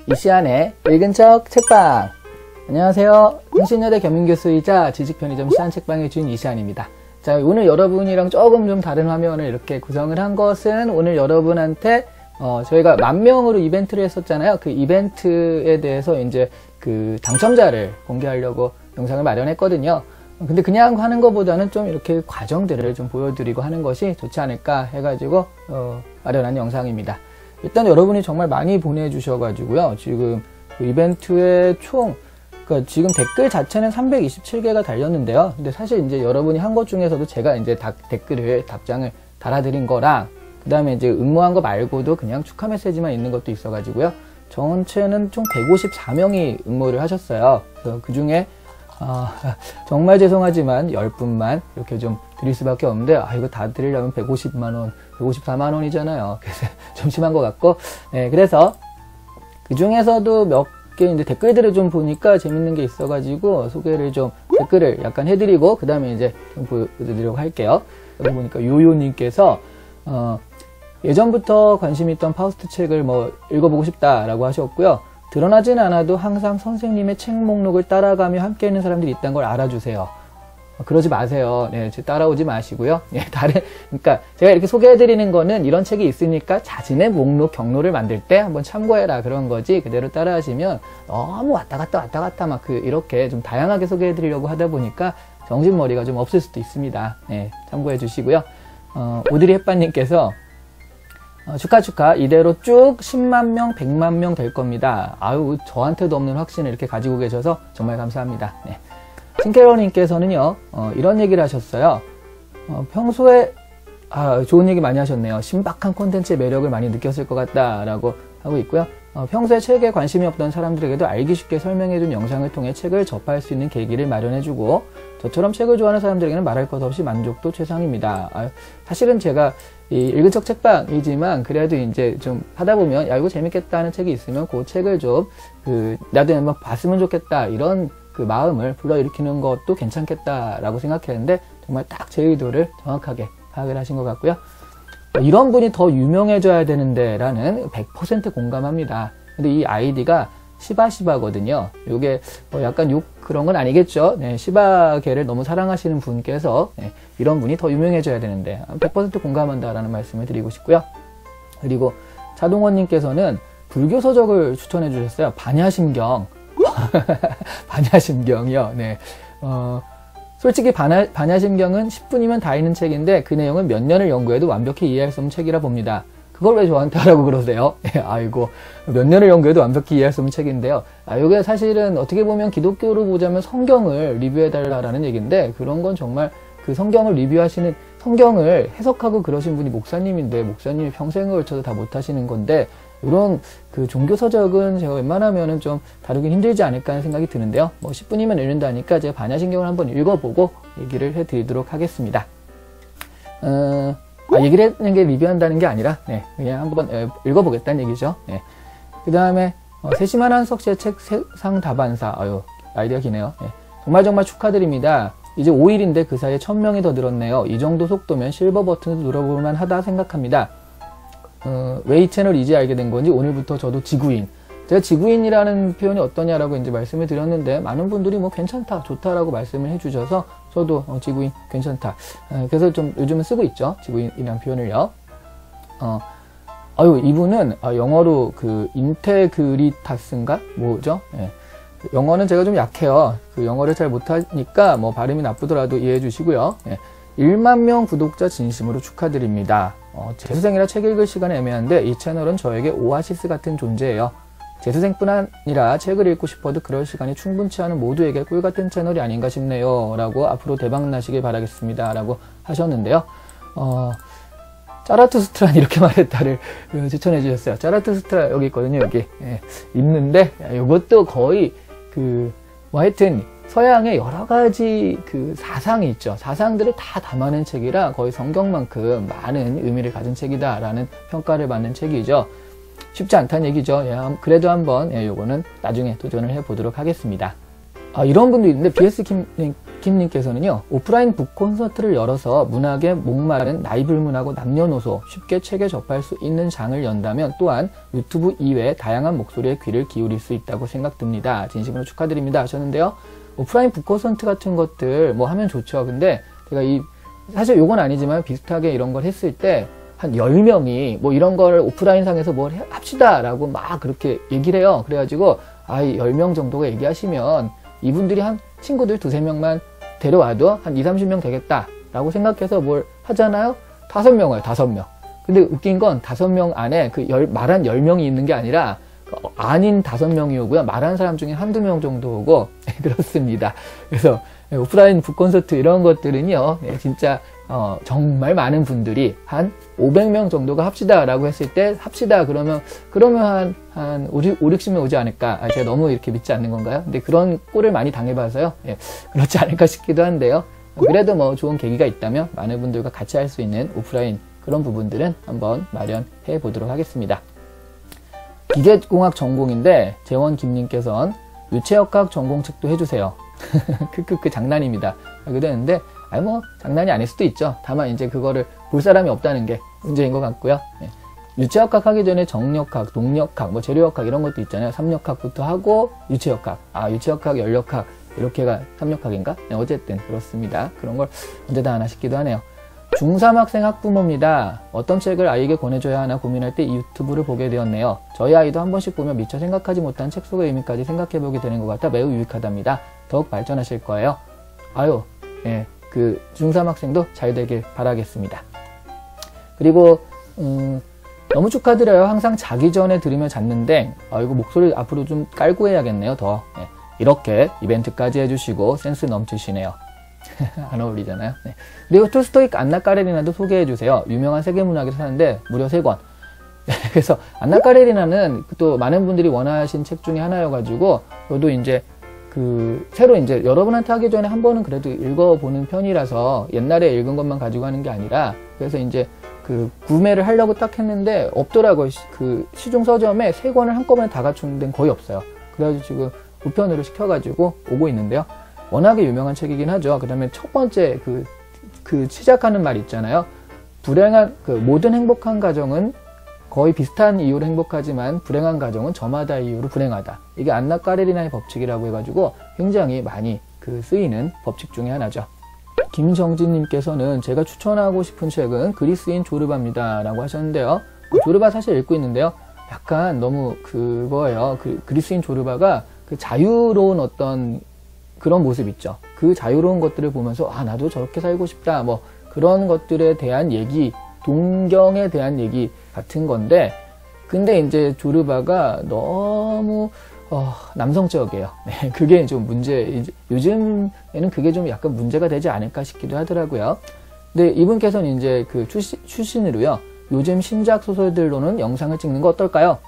이시안의 읽은 척 책방. 안녕하세요. 통신여대 겸임교수이자 지식편의점 시안책방의 주인 이시안입니다. 자, 오늘 여러분이랑 조금 좀 다른 화면을 이렇게 구성을 한 것은 오늘 여러분한테 저희가 10,000명으로 이벤트를 했었잖아요. 그 이벤트에 대해서 이제 그 당첨자를 공개하려고 영상을 마련했거든요. 근데 그냥 하는 것보다는 좀 이렇게 과정들을 좀 보여드리고 하는 것이 좋지 않을까 해가지고 마련한 영상입니다. 일단 여러분이 정말 많이 보내주셔가지고요. 지금 그 이벤트에 그러니까 지금 댓글 자체는 327개가 달렸는데요. 근데 사실 이제 여러분이 한 것 중에서도 제가 이제 댓글을 답장을 달아드린 거랑 그 다음에 이제 응모한 거 말고도 그냥 축하 메시지만 있는 것도 있어가지고요. 전체는 총 154명이 응모를 하셨어요. 그래서 그 중에 정말 죄송하지만 10분만 이렇게 좀 드릴 수밖에 없는데, 이거 다 드리려면 150만원, 154만원이잖아요. 그래서 좀 심한 것 같고, 네, 그래서 그 중에서도 몇 개 이제 댓글들을 좀 보니까 재밌는 게 있어가지고 소개를 좀 댓글을 약간 해드리고, 그 다음에 이제 좀 보여드리려고 할게요. 여기 보니까 요요님께서, 예전부터 관심 있던 파우스트 책을 읽어보고 싶다라고 하셨고요. 드러나진 않아도 항상 선생님의 책 목록을 따라가며 함께 있는 사람들이 있다는 걸 알아주세요. 그러지 마세요. 네, 따라오지 마시고요. 네, 그러니까 제가 이렇게 소개해드리는 거는 이런 책이 있으니까 자신의 목록 경로를 만들 때 한번 참고해라 그런 거지, 그대로 따라하시면 너무 왔다 갔다 막 이렇게 좀 다양하게 소개해드리려고 하다 보니까 정신머리가 좀 없을 수도 있습니다. 네, 참고해 주시고요. 오드리 햇반님께서 축하 이대로 쭉 10만 명 100만 명 될 겁니다. 아유, 저한테도 없는 확신을 이렇게 가지고 계셔서 정말 감사합니다. 네. 신캐러님께서는요 이런 얘기를 하셨어요. 평소에 좋은 얘기 많이 하셨네요. 신박한 콘텐츠의 매력을 많이 느꼈을 것 같다 라고 하고 있고요. 평소에 책에 관심이 없던 사람들에게도 알기 쉽게 설명해준 영상을 통해 책을 접할 수 있는 계기를 마련해주고, 저처럼 책을 좋아하는 사람들에게는 말할 것 없이 만족도 최상입니다. 사실은 제가 읽은 척 책방이지만 그래도 이제 좀 하다 보면 이거 재밌겠다 하는 책이 있으면 그 책을 좀 나도 한번 봤으면 좋겠다 이런 그 마음을 불러일으키는 것도 괜찮겠다라고 생각했는데, 정말 딱 제 의도를 정확하게 파악을 하신 것 같고요. 이런 분이 더 유명해져야 되는데 라는 100% 공감합니다. 근데 이 아이디가 시바시바거든요. 요게 약간 욕 그런 건 아니겠죠. 네, 시바계를 너무 사랑하시는 분께서 이런 분이 더 유명해져야 되는데 100% 공감한다라는 말씀을 드리고 싶고요. 그리고 자동원님께서는 불교 서적을 추천해 주셨어요. 반야심경. 반야심경이요. 네. 솔직히 반야심경은 10분이면 다 읽는 책인데 그 내용은 몇 년을 연구해도 완벽히 이해할 수 없는 책이라 봅니다. 그걸 왜 저한테 하라고 그러세요? 아이고, 몇 년을 연구해도 완벽히 이해할 수 없는 책인데요. 이게 사실은 어떻게 보면 기독교로 보자면 성경을 리뷰해달라는 얘기인데, 그런 건 정말 그 성경을 리뷰하시는, 성경을 해석하고 그러신 분이 목사님인데, 목사님이 평생을 걸쳐서 다 못하시는 건데, 이런 그 종교서적은 제가 웬만하면은 좀 다루긴 힘들지 않을까 하는 생각이 드는데요. 10분이면 읽는다니까 제가 반야심경을 한번 읽어보고 얘기를 해드리도록 하겠습니다. 얘기를 하는 게 리뷰한다는 게 아니라, 그냥 한번 읽어보겠다는 얘기죠. 그 다음에, 세심한 한석 씨의 책 세상 다반사. 아이디가 기네요. 정말 축하드립니다. 이제 5일인데 그 사이에 1000명이 더 늘었네요. 이 정도 속도면 실버 버튼도 눌러볼만 하다 생각합니다. 왜 이 채널 이제 알게 된 건지 오늘부터 저도 지구인. 제가 지구인이라는 표현이 어떠냐라고 이제 말씀을 드렸는데, 많은 분들이 괜찮다, 좋다라고 말씀을 해주셔서 저도 지구인 괜찮다. 그래서 좀 요즘은 쓰고 있죠. 지구인이라는 표현을요. 이분은 영어로 인테그리타스인가? 뭐죠? 영어는 제가 좀 약해요. 영어를 잘 못하니까 발음이 나쁘더라도 이해해 주시고요. 1만 명 구독자 진심으로 축하드립니다. 재수생이라 책 읽을 시간이 애매한데 이 채널은 저에게 오아시스 같은 존재예요. 재수생뿐 아니라 책을 읽고 싶어도 그럴 시간이 충분치 않은 모두에게 꿀같은 채널이 아닌가 싶네요. 라고 앞으로 대박나시길 바라겠습니다. 라고 하셨는데요. 짜라투스트라는 이렇게 말했다를 추천해 주셨어요. 짜라투스트라 여기 있거든요. 여기. 있는데 이것도 거의 하여튼 서양의 여러 가지 사상이 있죠. 사상들을 다 담아낸 책이라 거의 성경만큼 많은 의미를 가진 책이다라는 평가를 받는 책이죠. 쉽지 않다는 얘기죠. 그래도 한번 요거는 나중에 도전을 해보도록 하겠습니다. 이런 분도 있는데 BS킴님 김님께서는요, 오프라인 북 콘서트를 열어서 문학에 목마른 나이 불문하고 남녀노소 쉽게 책에 접할 수 있는 장을 연다면 또한 유튜브 이외에 다양한 목소리에 귀를 기울일 수 있다고 생각됩니다. 진심으로 축하드립니다 하셨는데요. 오프라인 북 콘서트 같은 것들 뭐 하면 좋죠. 근데 제가 사실 요건 아니지만 비슷하게 이런 걸 했을 때 한 10명이 뭐 이런 걸 오프라인 상에서 뭘 합시다 라고 막 그렇게 얘기를 해요. 그래가지고 10명 정도가 얘기하시면 이분들이 한 친구들 2~3명만 데려와도 한 20~30명 되겠다 라고 생각해서 뭘 하잖아요. 5명 와요. 5명. 근데 웃긴 건 5명 안에 말한 10명이 있는 게 아니라 아닌 5명이 오고요. 말한 사람 중에 1~2명 정도 오고 그렇습니다. 그래서 오프라인 북콘서트 이런 것들은요, 진짜 정말 많은 분들이 한 500명 정도가 합시다 라고 했을 때 합시다 그러면 한 60명 오지 않을까. 제가 너무 이렇게 믿지 않는 건가요? 근데 그런 꼴을 많이 당해봐서요. 그렇지 않을까 싶기도 한데요. 그래도 뭐 좋은 계기가 있다면 많은 분들과 같이 할 수 있는 오프라인 그런 부분들은 한번 마련해 보도록 하겠습니다. 기계공학 전공인데 재원 김님께서는 유체역학 전공책도 해주세요. 크크크 장난입니다. 하게 되는데 뭐 장난이 아닐 수도 있죠. 다만 이제 그거를 볼 사람이 없다는 게 문제인 것 같고요. 유체역학 하기 전에 정역학, 동역학, 뭐 재료역학 이런 것도 있잖아요. 3역학부터 하고 유체역학, 유체역학, 열역학 이렇게가 3역학인가? 어쨌든 그렇습니다. 그런 걸 언제다 하나 싶기도 하네요. 중3 학생 학부모입니다. 어떤 책을 아이에게 권해줘야 하나 고민할 때 이 유튜브를 보게 되었네요. 저희 아이도 한 번씩 보면 미처 생각하지 못한 책 속의 의미까지 생각해보게 되는 것 같아 매우 유익하답니다. 더욱 발전하실 거예요. 그 중3 학생도 잘 되길 바라겠습니다. 그리고 너무 축하드려요. 항상 자기 전에 들으며 잤는데 이거 목소리 앞으로 좀 깔고 해야겠네요. 더 이렇게 이벤트까지 해주시고 센스 넘치시네요. 안 어울리잖아요. 그리고 톨스토이 안나 까레리나도 소개해주세요. 유명한 세계문학에서 사는데 무려 3권. 그래서 안나 까레리나는 또 많은 분들이 원하신 책 중에 하나여가지고 저도 이제 새로 이제 여러분한테 하기 전에 한 번은 그래도 읽어보는 편이라서 옛날에 읽은 것만 가지고 하는 게 아니라 그래서 이제 구매를 하려고 딱 했는데 없더라고요. 시중 서점에 3권을 한꺼번에 다 갖춘 데는 거의 없어요. 그래가지고 지금 우편으로 시켜가지고 오고 있는데요. 워낙에 유명한 책이긴 하죠. 그 다음에 첫 번째 시작하는 말 있잖아요. 모든 행복한 가정은 거의 비슷한 이유로 행복하지만 불행한 가정은 저마다 이유로 불행하다. 이게 안나 까레리나의 법칙이라고 해가지고 굉장히 많이 쓰이는 법칙 중에 하나죠. 김정진님께서는 제가 추천하고 싶은 책은 그리스인 조르바입니다 라고 하셨는데요. 조르바 사실 읽고 있는데요. 약간 너무 그거예요. 그리스인 조르바가 자유로운 어떤 그런 모습 있죠. 그 자유로운 것들을 보면서 나도 저렇게 살고 싶다. 뭐 그런 것들에 대한 얘기, 동경에 대한 얘기 같은 건데 근데 이제 조르바가 너무 남성적이에요. 그게 좀 요즘에는 그게 좀 약간 문제가 되지 않을까 싶기도 하더라고요. 근데 이분께서는 이제 출신으로요. 요즘 신작 소설들로는 영상을 찍는 거 어떨까요?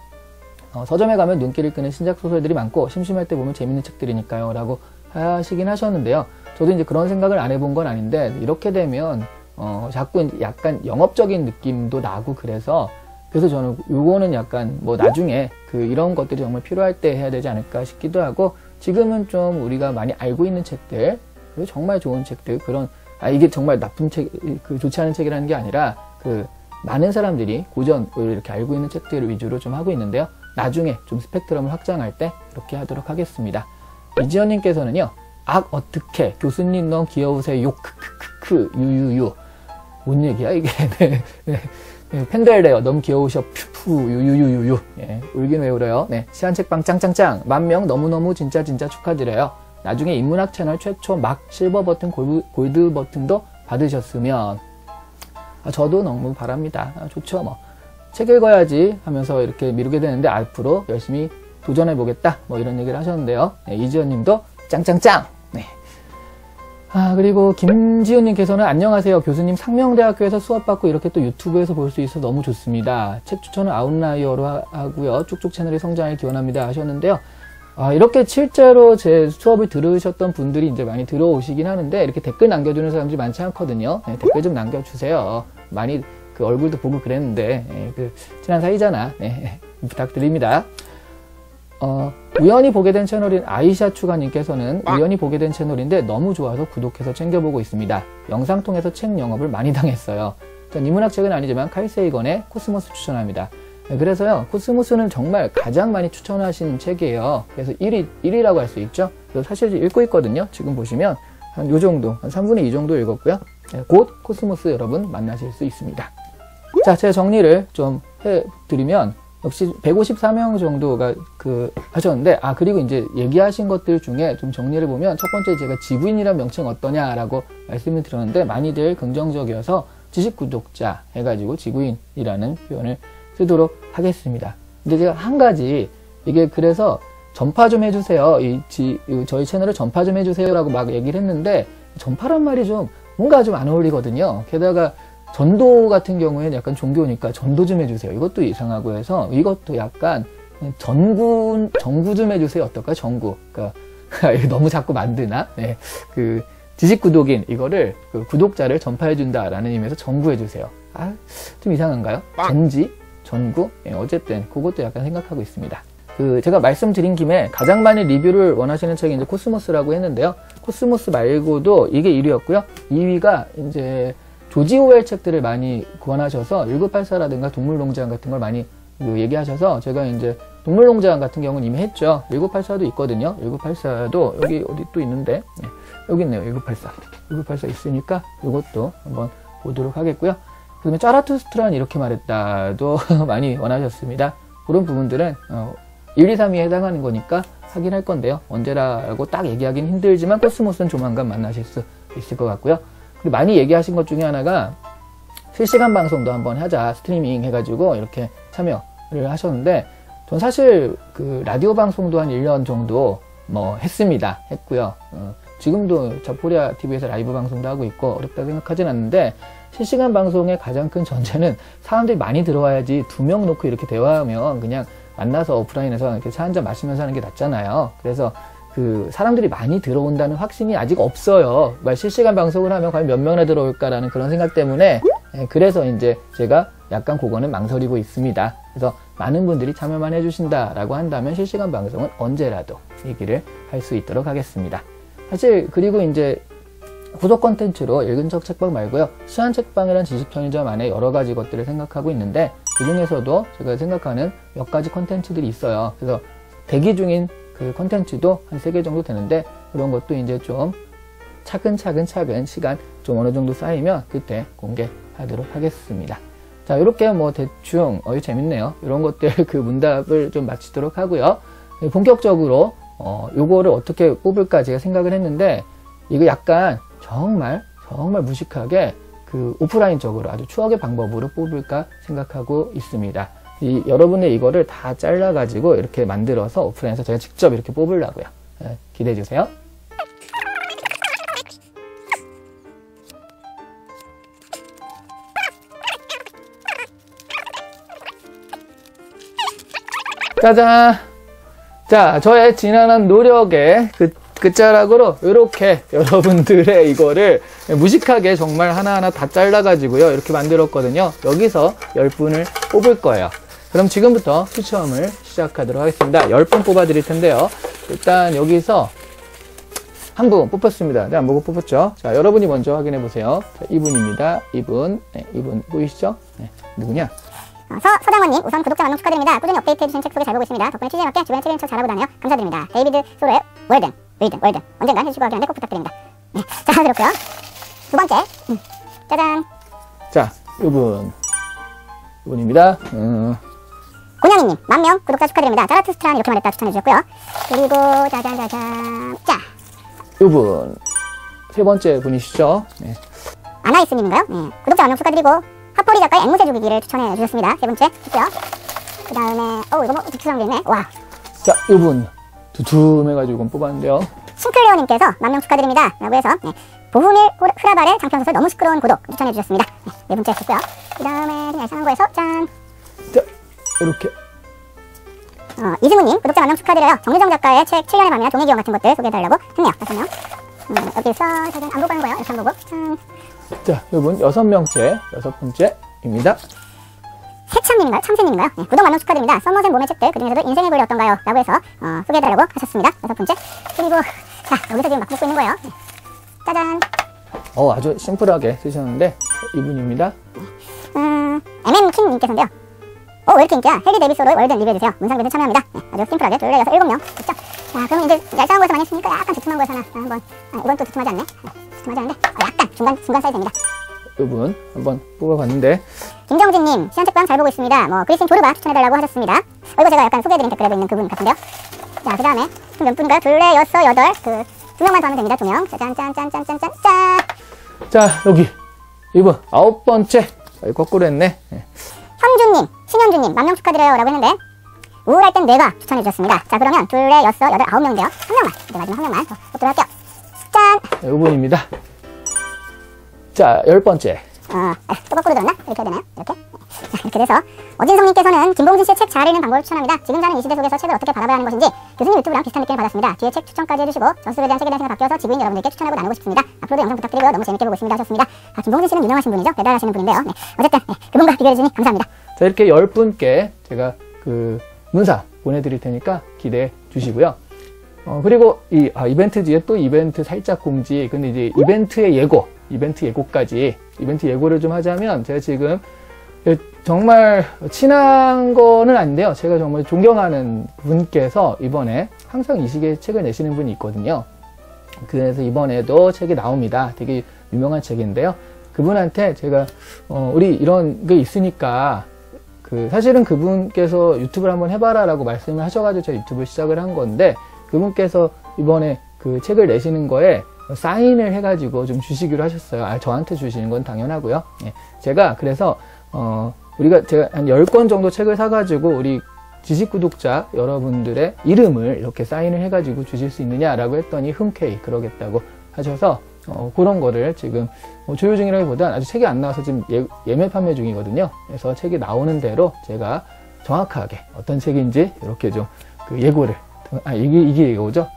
서점에 가면 눈길을 끄는 신작 소설들이 많고 심심할 때 보면 재밌는 책들이니까요 라고 하시긴 하셨는데요. 저도 이제 그런 생각을 안 해본 건 아닌데 이렇게 되면 자꾸 약간 영업적인 느낌도 나고 그래서 저는 요거는 약간 뭐 나중에 이런 것들이 정말 필요할 때 해야 되지 않을까 싶기도 하고 지금은 좀 우리가 많이 알고 있는 책들 그리고 정말 좋은 책들 이게 정말 나쁜 책 좋지 않은 책이라는 게 아니라 많은 사람들이 고전을 이렇게 알고 있는 책들을 위주로 좀 하고 있는데요. 나중에 좀 스펙트럼을 확장할 때 이렇게 하도록 하겠습니다. 이지연님께서는요. 어떻게 교수님 너무 귀여우세요. 크크크크 유유유 뭔 얘기야 이게. 팬들래요. 너무 귀여우셔. 푸푸 유유유유유. 울긴 왜 울어요. 시한책방 짱짱짱 10,000명 너무너무 진짜 축하드려요. 나중에 인문학 채널 최초 막 실버 버튼 골드 버튼도 받으셨으면 저도 너무 바랍니다. 좋죠 뭐. 책 읽어야지 하면서 이렇게 미루게 되는데 앞으로 열심히 도전해보겠다 뭐 이런 얘기를 하셨는데요. 이지연님도 짱짱짱. 그리고 김지훈님께서는 안녕하세요. 교수님 상명대학교에서 수업받고 이렇게 또 유튜브에서 볼 수 있어서 너무 좋습니다. 책 추천은 아웃라이어로 하고요. 쭉쭉 채널의 성장을 기원합니다 하셨는데요. 이렇게 실제로 제 수업을 들으셨던 분들이 이제 많이 들어오시긴 하는데 이렇게 댓글 남겨주는 사람들이 많지 않거든요. 댓글 좀 남겨주세요. 많이 얼굴도 보고 그랬는데 친한 사이잖아. 부탁드립니다. 우연히 보게 된 채널인 아이샤 추가님께서는 우연히 보게 된 채널인데 너무 좋아서 구독해서 챙겨보고 있습니다. 영상 통해서 책 영업을 많이 당했어요. 인문학 책은 아니지만 칼 세이건의 코스모스 추천합니다. 그래서요, 코스모스는 정말 가장 많이 추천하신 책이에요. 그래서 1위라고 할 수 있죠. 사실 읽고 있거든요. 지금 보시면 한 요 정도, 한 3분의 2 정도 읽었고요. 곧 코스모스 여러분 만나실 수 있습니다. 자, 제가 정리를 좀 해드리면 역시 154명 정도가 하셨는데, 그리고 이제 얘기하신 것들 중에 좀 정리를 보면 첫 번째 제가 지구인이란 명칭 어떠냐라고 말씀을 드렸는데 많이들 긍정적이어서 지식 구독자 해가지고 지구인이라는 표현을 쓰도록 하겠습니다. 근데 제가 한 가지, 이게 그래서 전파 좀 해주세요. 저희 채널을 전파 좀 해주세요 라고 막 얘기를 했는데, 전파란 말이 좀 뭔가 좀 안 어울리거든요. 게다가 전도 같은 경우에는 약간 종교니까 전도 좀 해주세요. 이것도 이상하고 해서 이것도 약간 정구 좀 해주세요. 어떨까요? 정구. 그러니까 너무 자꾸 만드나? 네. 지식 구독인 이거를 구독자를 전파해준다라는 의미에서 정구해주세요. 좀 이상한가요? 전지? 전구? 네, 어쨌든 그것도 약간 생각하고 있습니다. 제가 말씀드린 김에 가장 많이 리뷰를 원하시는 책이 이제 코스모스라고 했는데요. 코스모스 말고도 이게 1위였고요. 2위가 이제 조지 오웰 책들을 많이 권하셔서 1984라든가 동물농장 같은 걸 많이 얘기하셔서 제가 이제 동물농장 같은 경우는 이미 했죠. 1984도 있거든요. 1984도 여기 어디 또 있는데, 네, 여기 있네요. 1984 있으니까 이것도 한번 보도록 하겠고요. 그 다음에 짜라투스트라는 이렇게 말했다도 많이 원하셨습니다. 그런 부분들은 1, 2, 3위에 해당하는 거니까 확인할 건데요. 언제라고 딱 얘기하기는 힘들지만 코스모스는 조만간 만나실 수 있을 것 같고요. 그리고 많이 얘기하신 것 중에 하나가 실시간 방송도 한번 하자, 스트리밍 해가지고 이렇게 참여를 하셨는데, 전 사실 라디오 방송도 한 1년 정도 했고요. 지금도 자포리아 TV에서 라이브 방송도 하고 있고 어렵다 생각하진 않는데, 실시간 방송의 가장 큰 전제는 사람들이 많이 들어와야지. 2명 놓고 이렇게 대화하면 그냥 만나서 오프라인에서 이렇게 차 한잔 마시면서 하는 게 낫잖아요. 그래서 사람들이 많이 들어온다는 확신이 아직 없어요. 실시간 방송을 하면 과연 몇 명이나 들어올까라는 그런 생각 때문에, 그래서 이제 제가 약간 그거는 망설이고 있습니다. 그래서 많은 분들이 참여만 해주신다라고 한다면 실시간 방송은 언제라도 얘기를 할 수 있도록 하겠습니다. 사실 그리고 이제 후속 콘텐츠로 읽은 척 책방 말고요, 시한 책방이라는 지식 편의점 안에 여러 가지 것들을 생각하고 있는데, 그 중에서도 제가 생각하는 몇 가지 콘텐츠들이 있어요. 그래서 대기 중인 콘텐츠도 한 3개 정도 되는데, 그런 것도 이제 좀 차근차근 시간 좀 어느 정도 쌓이면 그때 공개하도록 하겠습니다. 자, 이렇게 대충 이거 재밌네요. 이런 것들 문답을 좀 마치도록 하고요. 본격적으로 요거를 어떻게 뽑을까 제가 생각을 했는데, 이거 약간 정말 무식하게 오프라인적으로 아주 추억의 방법으로 뽑을까 생각하고 있습니다. 여러분의 이거를 다 잘라가지고 이렇게 만들어서 오프라인에서 제가 직접 이렇게 뽑으려고요. 기대해주세요. 짜잔! 자, 저의 지난한 노력의 끝자락으로 이렇게 여러분들의 이거를 무식하게 정말 하나하나 다 잘라가지고요, 이렇게 만들었거든요. 여기서 10분을 뽑을 거예요. 그럼 지금부터 추첨을 시작하도록 하겠습니다. 10분 뽑아드릴 텐데요. 일단 여기서 한 분 뽑혔습니다. 네, 안 보고 뽑았죠? 자, 여러분이 먼저 확인해 보세요. 자, 이분입니다. 이분. 네, 이분 보이시죠? 네, 누구냐? 서장원님, 우선 구독자 만명 축하드립니다. 꾸준히 업데이트해주신 책 소개 잘 보고 있습니다. 덕분에 취지에 맞게 주변에 책 읽는 척 잘하고 다녀요. 감사드립니다. 데이비드 소로의 월든. 언젠간 해주시고 하긴 한데 꼭 부탁드립니다. 네, 자, 들었고요. 두 번째, 짜잔. 자, 이분입니다. 고냥이님, 10,000명 구독자 축하드립니다. 짜라투스트란 이렇게 말했다 추천해주셨고요. 그리고 짜잔. 자, 이분 세 번째 분이시죠? 네. 아나이스님인가요? 네, 구독자 10,000명 축하드리고 핫포리 작가의 앵무새 죽이기를 추천해 주셨습니다. 세 번째 했고요. 그 다음에 이거 두툼하게 있네. 와. 자, 이분 두툼해가지고 이건 뽑았는데요. 싱클레어님께서 10,000명 축하드립니다. 라고 해서 보후밀 흐라발의 장편소설 너무 시끄러운 고독 추천해 주셨습니다. 네 번째 했고요. 그 다음에 그냥 이상한 거에서 짠. 자, 이렇게. 이승우님 구독자 10,000명 축하드려요. 정유정 작가의 책 7년의 밤이나 종이기원 같은 것들 소개해달라고 했네요. 5명. 여기서 짜잔 안 보고 하는 거예요. 이렇게 안 보고 짠. 자, 이분 6번째입니다. 세참님인가요? 참새님인가요? 네, 구독 만능 축하드립니다. 썸머셋 몸의 책들, 그중에서도 인생의 고리 어떤가요? 라고 해서 소개해달라고 하셨습니다. 6번째. 그리고 자, 여기서 지금 막 붙고 있는 거예요. 네. 짜잔. 아주 심플하게 쓰셨는데 이분입니다. MM킹님께서인데요. 왜 이렇게 인기야? 헬리 데이비 소로의 월든 리뷰해주세요. 문상비는 참여합니다. 네, 아주 심플하게 둘레 여섯 7명. 됐죠? 자, 그러면 이제 얄쌍한 거에서 많이 했으니까 약간 두툼한 거에서 하나 한번. 이건 또 두툼하지 않네. 네, 두툼하지 않은데 약간 중간 사이즈입니다. 이분 한번 뽑아봤는데 김정진님, 시한책방 잘 보고 있습니다. 그리스인 조르바 추천해달라고 하셨습니다. 이거 제가 약간 소개해드린 댓글에도 있는 그분 같은데요. 자, 그 다음에 몇 분인가요? 둘레 여섯 여덟 두 명만 더 하면 됩니다. 2명. 짠. 자, 여기 이분 9번째. 거꾸로 했네. 네. 현주님, 신현주님, 만명 축하드려요 라고 했는데 우울할 땐 뇌가 추천해주셨습니다. 자, 그러면 둘레 여섯 여덟 9명인데요. 한 명만, 이제 마지막 한 명만 더 뽑도록 할게요. 짠! 이분입니다. 자, 10번째. 또 거꾸로 들었나? 이렇게 해야 되나요? 이렇게? 자, 이렇게 돼서 어진성님께서는 김봉진 씨의 책 잘 읽는 방법을 추천합니다. 지금 사는 이 시대 속에서 책을 어떻게 바라봐야 하는 것인지 교수님 유튜브랑 비슷한 느낌을 받았습니다. 뒤에 책 추천까지 해주시고 전수에 대한 책에 대한 생각 바뀌어서 지구인 여러분들께 추천하고 나누고 싶습니다. 앞으로도 영상 부탁드리고요. 너무 재밌게 보고 있습니다 하셨습니다. 김봉진 씨는 유명하신 분이죠? 배달하시는 분인데요. 네. 어쨌든 그분과 비교해주니 감사합니다. 자, 이렇게 10분께 제가 문사 보내드릴 테니까 기대해 주시고요. 그리고 이벤트 뒤에 또 이벤트 살짝 공지. 근데 이제 이벤트 예고까지 이벤트 예고를 좀 하자면 제가 지금 정말 친한 거는 아닌데요. 제가 정말 존경하는 분께서 이번에 항상 이 시기에 책을 내시는 분이 있거든요. 그래서 이번에도 책이 나옵니다. 되게 유명한 책인데요. 그분한테 제가 우리 이런 게 있으니까 사실은 그분께서 유튜브를 한번 해봐라 라고 말씀을 하셔가지고 제가 유튜브를 시작을 한 건데 그분께서 이번에 그 책을 내시는 거에 사인을 해가지고 좀 주시기로 하셨어요. 저한테 주시는 건 당연하고요. 예, 제가 그래서 제가 한 10권 정도 책을 사가지고 우리 지식 구독자 여러분들의 이름을 이렇게 사인을 해가지고 주실 수 있느냐라고 했더니 흔쾌히 그러겠다고 하셔서 그런 거를 지금 조율 중이라기보단 아직 책이 안 나와서 지금 예매 판매 중이거든요. 그래서 책이 나오는 대로 제가 정확하게 어떤 책인지 이렇게 좀 예고를 이게 예고죠.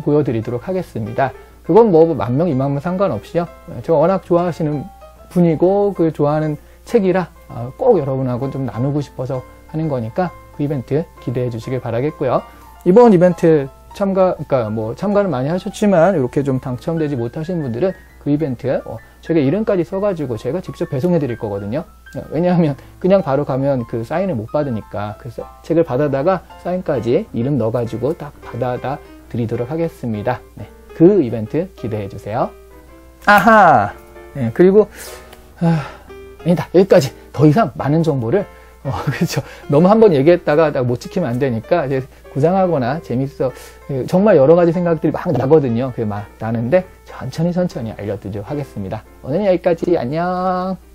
보여드리도록 하겠습니다. 그건 뭐 10,000명, 20,000명 상관없이요. 제가 워낙 좋아하시는 분이고 좋아하는 책이라 꼭 여러분하고 좀 나누고 싶어서 하는 거니까 그 이벤트 기대해 주시길 바라겠고요. 이번 이벤트 참가는 많이 하셨지만 이렇게 좀 당첨되지 못하신 분들은 그 이벤트 제가 이름까지 써가지고 제가 직접 배송해 드릴 거거든요. 왜냐하면 그냥 바로 가면 그 사인을 못 받으니까 그래서 책을 받아다가 사인까지 이름 넣어가지고 딱 받아다 드리도록 하겠습니다. 네, 그 이벤트 기대해 주세요. 아하! 네, 그리고 아니다, 여기까지. 더 이상 많은 정보를 그렇죠. 너무 한번 얘기했다가 못 지키면 안 되니까 이제 고장하거나 정말 여러 가지 생각들이 막 나거든요. 막 나는데 천천히 알려드리도록 하겠습니다. 오늘은 여기까지. 안녕.